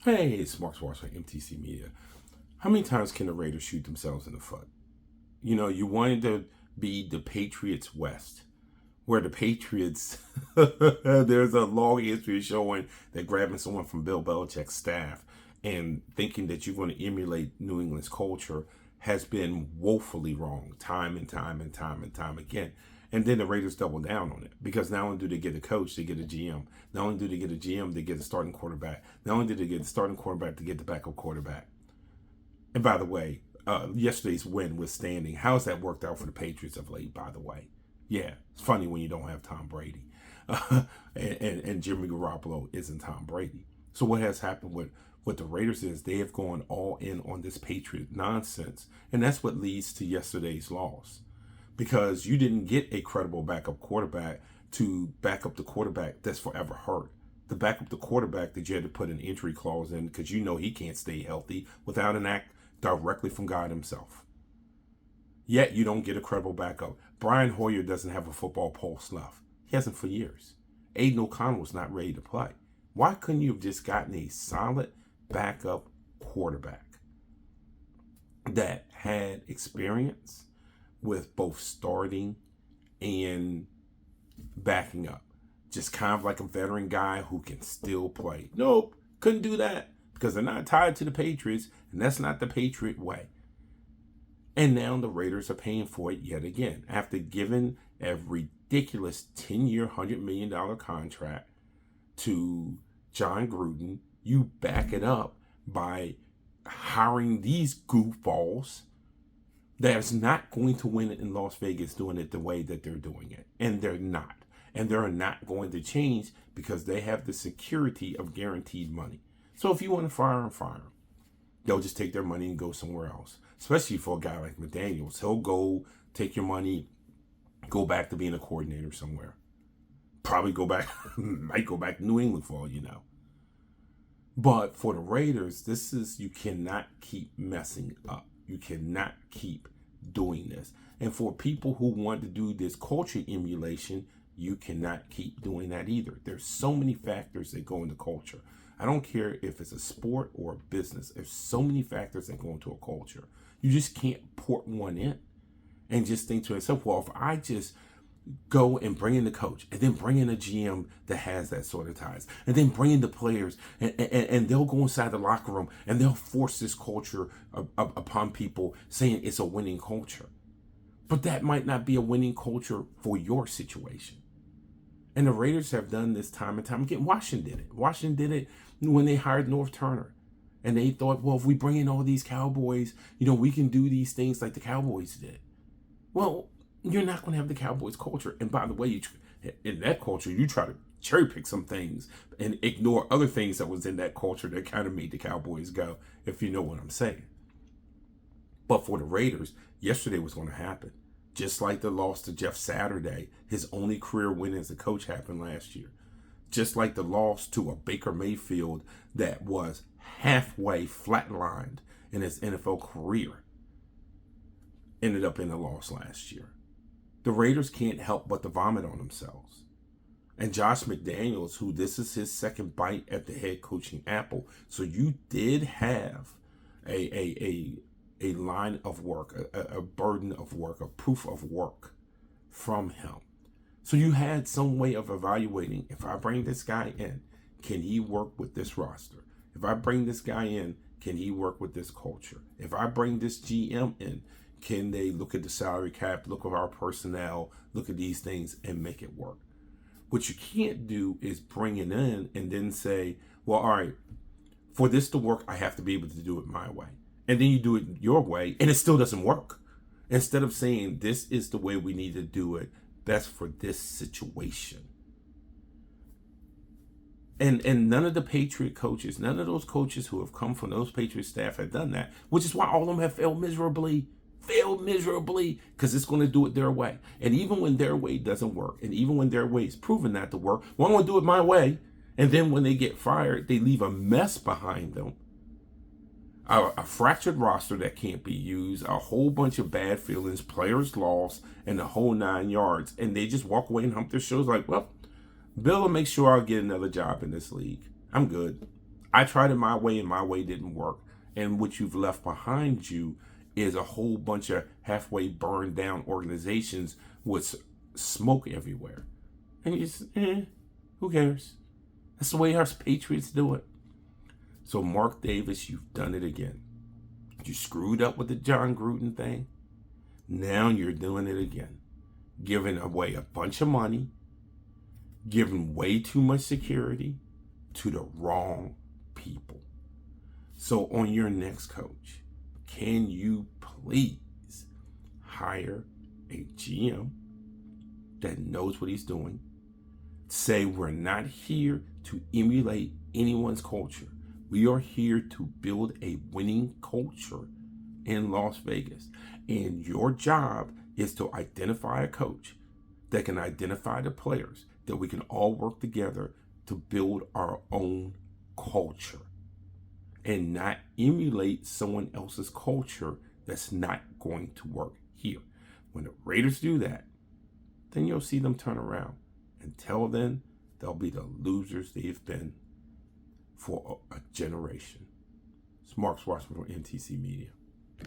Hey, it's Mark Swartz from MTC Media. How many times can the Raiders shoot themselves in the foot? You know, you wanted to be the Patriots West, where the Patriots, there's a long history showing that grabbing someone from Bill Belichick's staff and thinking that you're going to emulate New England's culture has been woefully wrong time and time and time and time again. And then the Raiders double down on it because not only do they get a coach, they get a GM. Not only do they get a GM, they get a starting quarterback. Not only do they get a starting quarterback, they get the backup quarterback. And by the way, yesterday's win was standing. How's that worked out for the Patriots of late, by the way? Yeah, it's funny when you don't have Tom Brady. And Jimmy Garoppolo isn't Tom Brady. So what has happened with the Raiders is they have gone all in on this Patriot nonsense. And that's what leads to yesterday's loss. Because you didn't get a credible backup quarterback to back up the quarterback that's forever hurt. To back up the quarterback that you had to put an injury clause in because you know he can't stay healthy without an act directly from God himself. Yet you don't get a credible backup. Brian Hoyer doesn't have a football pulse left. He hasn't for years. Aiden O'Connell's not ready to play. Why couldn't you have just gotten a solid backup quarterback that had experience with both starting and backing up? Just kind of like a veteran guy who can still play. Nope, couldn't do that because they're not tied to the Patriots, and that's not the Patriot way. And now the Raiders are paying for it yet again. After giving a ridiculous 10-year, $100 million contract to John Gruden, you back it up by hiring these goofballs that's not going to win it in Las Vegas doing it the way that they're doing it. And they're not. And they're not going to change because they have the security of guaranteed money. So if you want to fire them, fire them. They'll just take their money and go somewhere else. Especially for a guy like McDaniels. He'll go take your money, go back to being a coordinator somewhere. Probably might go back to New England for all you know. But for the Raiders, you cannot keep messing up. You cannot keep doing this. And for people who want to do this culture emulation, you cannot keep doing that either. There's so many factors that go into culture. I don't care if it's a sport or a business. There's so many factors that go into a culture. You just can't port one in and just think to yourself, well, if I just go and bring in the coach and then bring in a GM that has that sort of ties and then bring in the players and they'll go inside the locker room and they'll force this culture upon people saying it's a winning culture. But that might not be a winning culture for your situation. And the Raiders have done this time and time again. Washington did it. Washington did it when they hired North Turner. And they thought, well, if we bring in all these Cowboys, we can do these things like the Cowboys did. Well, you're not going to have the Cowboys culture. And by the way, in that culture, you try to cherry pick some things and ignore other things that was in that culture that kind of made the Cowboys go, if you know what I'm saying. But for the Raiders, yesterday was going to happen. Just like the loss to Jeff Saturday, his only career win as a coach happened last year. Just like the loss to a Baker Mayfield that was halfway flatlined in his NFL career ended up in a loss last year. The Raiders can't help but to vomit on themselves. And Josh McDaniels, who this is his second bite at the head coaching apple. So you did have a line of work, a burden of work, a proof of work from him. So you had some way of evaluating, if I bring this guy in, can he work with this roster? If I bring this guy in, can he work with this culture? If I bring this GM in, can they look at the salary cap, look at our personnel, look at these things and make it work? What you can't do is bring it in and then say, well, all right, for this to work, I have to be able to do it my way. And then you do it your way and it still doesn't work. Instead of saying this is the way we need to do it, best for this situation. And none of the Patriot coaches, none of those coaches who have come from those Patriot staff have done that, which is why all of them have failed miserably, because it's going to do it their way. And even when their way doesn't work, and even when their way is proven not to work, well, I'm going to do it my way. And then when they get fired, they leave a mess behind them. A fractured roster that can't be used, a whole bunch of bad feelings, players lost, and the whole 9 yards. And they just walk away and hump their shoulders like, well, Bill will make sure I'll get another job in this league. I'm good. I tried it my way and my way didn't work. And what you've left behind you is a whole bunch of halfway burned down organizations with smoke everywhere. And you just, who cares? That's the way us Patriots do it. So Mark Davis, you've done it again. You screwed up with the John Gruden thing. Now you're doing it again. Giving away a bunch of money, giving way too much security to the wrong people. So on your next coach, can you please hire a GM that knows what he's doing? Say we're not here to emulate anyone's culture. We are here to build a winning culture in Las Vegas. And your job is to identify a coach that can identify the players, that we can all work together to build our own culture and not emulate someone else's culture that's not going to work here. When the Raiders do that, then you'll see them turn around. Until then, they'll be the losers they've been for a generation. It's Mark Schwartzman from NTC Media.